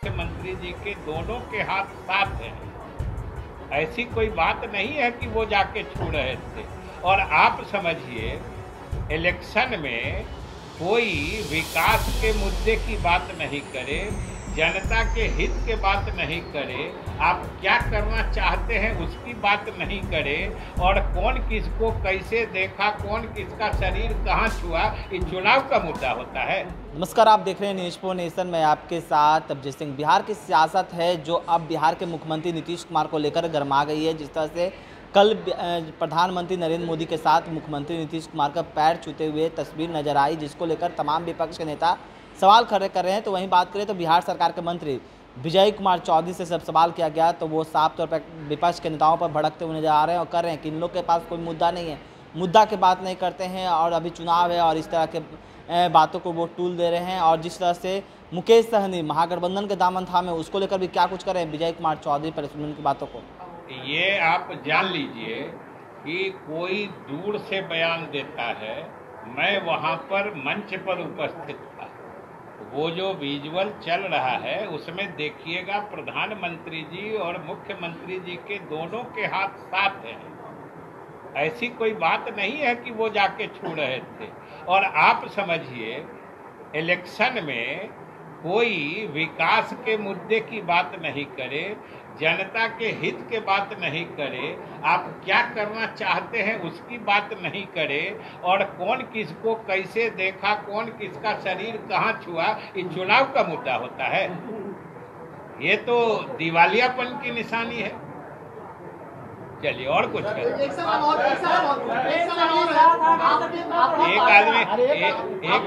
मुख्यमंत्री जी के दोनों के हाथ साथ हैं। ऐसी कोई बात नहीं है कि वो जाके छू रहे थे। और आप समझिए, इलेक्शन में कोई विकास के मुद्दे की बात नहीं करे, जनता के हित के बात नहीं करे, आप क्या करना चाहते हैं उसकी बात नहीं करे, और कौन किसको कैसे देखा, कौन किसका शरीर कहाँ छुआ, ये चुनाव का मुद्दा होता है। नमस्कार, आप देख रहे हैं न्यूज़ फॉर नेशन। मैं आपके साथ अभिजीत सिंह। बिहार की सियासत है जो अब बिहार के मुख्यमंत्री नीतीश कुमार को लेकर गरमा गई है। जिस तरह से कल प्रधानमंत्री नरेंद्र मोदी के साथ मुख्यमंत्री नीतीश कुमार का पैर छूते हुए तस्वीर नजर आई, जिसको लेकर तमाम विपक्ष के नेता सवाल खड़े कर रहे हैं। तो वहीं बात करें तो बिहार सरकार के मंत्री विजय कुमार चौधरी से जब सवाल किया गया तो वो साफ तौर पर विपक्ष के नेताओं पर भड़कते हुए नजर आ रहे हैं और कर रहे हैं कि इन लोग के पास कोई मुद्दा नहीं है, मुद्दा की बात नहीं करते हैं, और अभी चुनाव है और इस तरह के बातों को वो टूल दे रहे हैं। और जिस तरह से मुकेश सहनी महागठबंधन के दामन थामे, उसको लेकर भी क्या कुछ करें विजय कुमार चौधरी पर उनकी बातों को। ये आप जान लीजिए कि कोई दूर से बयान देता है, मैं वहाँ पर मंच पर उपस्थित था, वो जो विजुअल चल रहा है उसमें देखिएगा प्रधानमंत्री जी और मुख्यमंत्री जी के दोनों के हाथ साथ हैं। ऐसी कोई बात नहीं है कि वो जाके छू रहे थे। और आप समझिए, इलेक्शन में कोई विकास के मुद्दे की बात नहीं करे, जनता के हित के बात नहीं करे, आप क्या करना चाहते हैं उसकी बात नहीं करे, और कौन किसको कैसे देखा, कौन किसका शरीर कहाँ छुआ, ये चुनाव का मुद्दा होता है। ये तो दिवालियापन की निशानी है। चलिए और कुछ कर। एक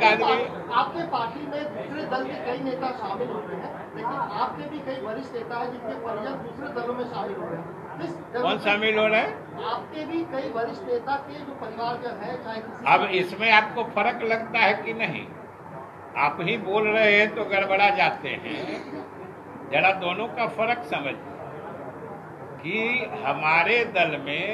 आदमी आपके पार्टी में दूसरे दल के कई नेता शामिल हो रहे हैं, लेकिन आपके भी कई वरिष्ठ नेता हैं जिनके परिजन दूसरे दलों में शामिल हो रहे हैं। कौन शामिल हो रहे हैं? आपके भी कई वरिष्ठ नेता के जो परिवारजन है, चाहे किसी। अब इसमें आपको फर्क लगता है कि नहीं? आप ही बोल रहे हैं तो गड़बड़ा जाते हैं। जरा दोनों का फर्क समझ कि हमारे दल में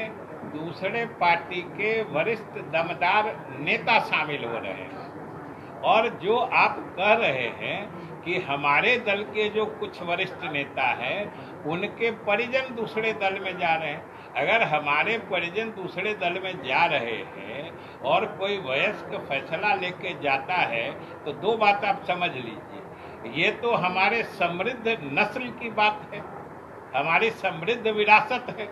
दूसरे पार्टी के वरिष्ठ दमदार नेता शामिल हो रहे हैं, और जो आप कह रहे हैं कि हमारे दल के जो कुछ वरिष्ठ नेता हैं उनके परिजन दूसरे दल में जा रहे हैं। अगर हमारे परिजन दूसरे दल में जा रहे हैं और कोई वयस्क फैसला लेके जाता है तो दो बात आप समझ लीजिए, ये तो हमारे समृद्ध नस्ल की बात है, हमारी समृद्ध विरासत है,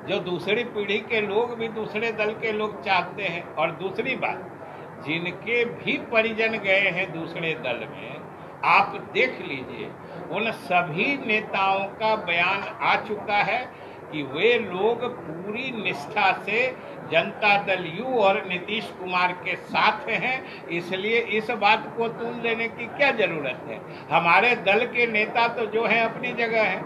जो दूसरी पीढ़ी के लोग भी दूसरे दल के लोग चाहते हैं। और दूसरी बात, जिनके भी परिजन गए हैं दूसरे दल में, आप देख लीजिए उन सभी नेताओं का बयान आ चुका है कि वे लोग पूरी निष्ठा से जनता दल यू और नीतीश कुमार के साथ हैं। इसलिए इस बात को तूल देने की क्या जरूरत है। हमारे दल के नेता तो जो है अपनी जगह है,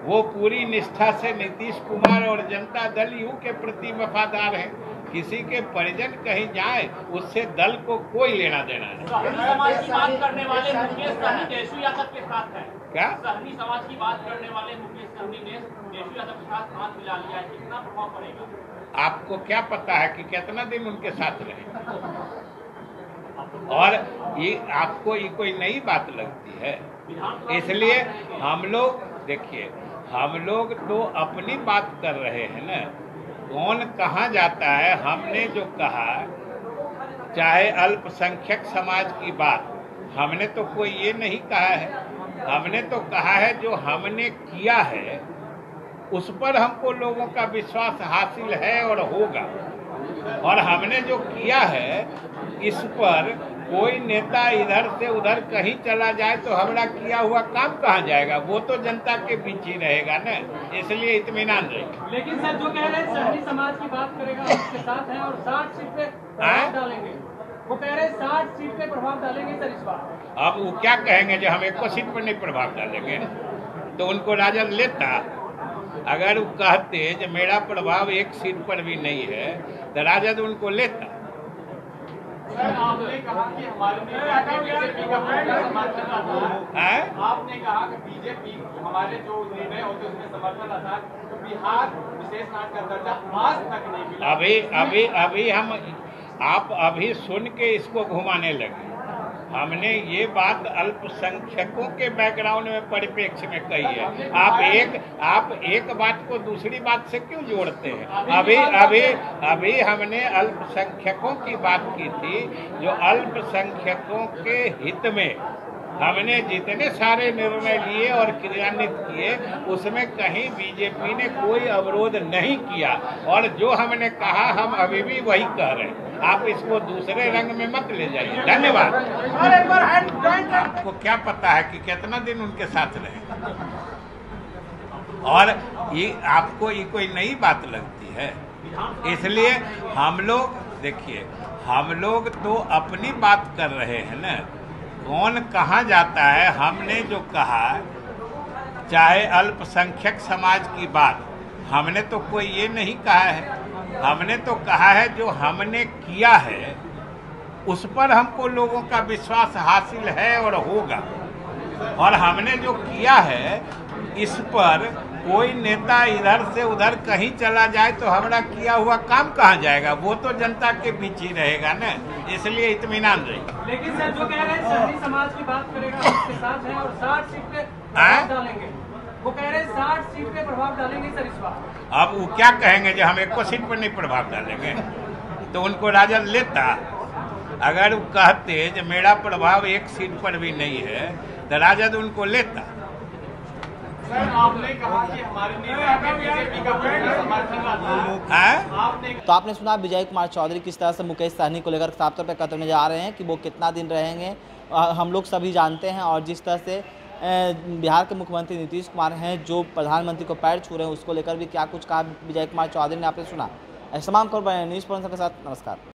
वो पूरी निष्ठा से नीतीश कुमार और जनता दल यू के प्रति वफादार है। किसी के परिजन कहीं जाए उससे दल को कोई लेना देना नहीं। सहनी समाज की बात करने वाले मुकेश सहनी केशव यादव के साथ है। क्या सहनी समाज की बात करने वाले मुकेश सहनी ने केशव यादव के साथ हाथ मिला लिया है, कितना प्रभाव पड़ेगा? आपको क्या पता है कि कितना दिन उनके साथ रहे? और ये आपको ये कोई नई बात लगती है? इसलिए हम लोग देखिए, हम लोग तो अपनी बात कर रहे हैं ना, कौन कहाँ जाता है। हमने जो कहा, चाहे अल्पसंख्यक समाज की बात, हमने तो कोई ये नहीं कहा है। हमने तो कहा है जो हमने किया है उस पर हमको लोगों का विश्वास हासिल है और होगा, और हमने जो किया है इस पर कोई नेता इधर से उधर कहीं चला जाए तो हमारा किया हुआ काम कहाँ जाएगा? वो तो जनता के बीच ही रहेगा ना, इसलिए इत्मीनान रहेगा। लेकिन सर जो कह रहे हैं सहनी समाज की बात करेगा उसके साथ है और 60 सीट पे प्रभाव डालेंगे, वो कह रहे हैं 60 सीट पे प्रभाव डालेंगे सर इस बार। अब वो क्या कहेंगे जो हम 1 सीट पर नहीं प्रभाव डालेंगे? तो उनको राजद लेता। अगर वो कहते जो मेरा प्रभाव 1 सीट पर भी नहीं है तो राजद उनको लेता। आपने कहा कि हमारे बीजेपी का समर्थन रहा है, आपने कहा कि बीजेपी हमारे जो निर्णय होते उसमें समर्थन रहा, तो बिहार विशेष नाट का दर्जा आज तक नहीं मिला। अभी हम आप अभी सुन के इसको घुमाने लगे। हमने ये बात अल्पसंख्यकों के बैकग्राउंड में परिप्रेक्ष्य में कही है। आप एक बात को दूसरी बात से क्यों जोड़ते हैं? अभी हमने अल्पसंख्यकों की बात की थी, जो अल्पसंख्यकों के हित में हमने जितने सारे निर्णय लिए और क्रियान्वित किए, उसमें कहीं बीजेपी ने कोई अवरोध नहीं किया, और जो हमने कहा हम अभी भी वही कह रहे हैं। आप इसको दूसरे रंग में मत ले जाइए। धन्यवाद। आपको क्या पता है कि कितना दिन उनके साथ रहे, और ये आपको ये कोई नई बात लगती है? इसलिए हम लोग देखिए, हम लोग तो अपनी बात कर रहे हैं ना, कौन कहाँ जाता है। हमने जो कहा, चाहे अल्पसंख्यक समाज की बात, हमने तो कोई ये नहीं कहा है। हमने तो कहा है जो हमने किया है उस पर हमको लोगों का विश्वास हासिल है और होगा, और हमने जो किया है इस पर कोई नेता इधर से उधर कहीं चला जाए तो हमारा किया हुआ काम कहाँ जाएगा? वो तो जनता के बीच ही रहेगा ना, इसलिए इत्मीनान रही। लेकिन सर जो कह रहे हैं सभी समाज की बात करेगा, उसके साथ है, और 60 सीट पे प्रभाव डालेंगे। वो कह रहे हैं 60 सीट पे प्रभाव डालेंगे सर इस बार। अब वो क्या कहेंगे जो हम एक को सीट पर नहीं प्रभाव डालेंगे? तो उनको राजद लेता। अगर वो कहते जो मेरा प्रभाव एक सीट पर भी नहीं है तो राजद उनको लेता। सर आपने कहा कि हमारे निर्णय में बीजेपी का पूर्ण समर्थन रहा है। तो आपने सुना विजय कुमार चौधरी किस तरह से मुकेश सहनी को लेकर साफ तौर पर कहते नजर आ रहे हैं कि वो कितना दिन रहेंगे हम लोग सभी जानते हैं, और जिस तरह से बिहार के मुख्यमंत्री नीतीश कुमार हैं जो प्रधानमंत्री को पैर छू रहे हैं, उसको लेकर भी क्या कुछ कहा विजय कुमार चौधरी ने, आपने सुना। तमाम खबर न्यूज़ के साथ नमस्कार।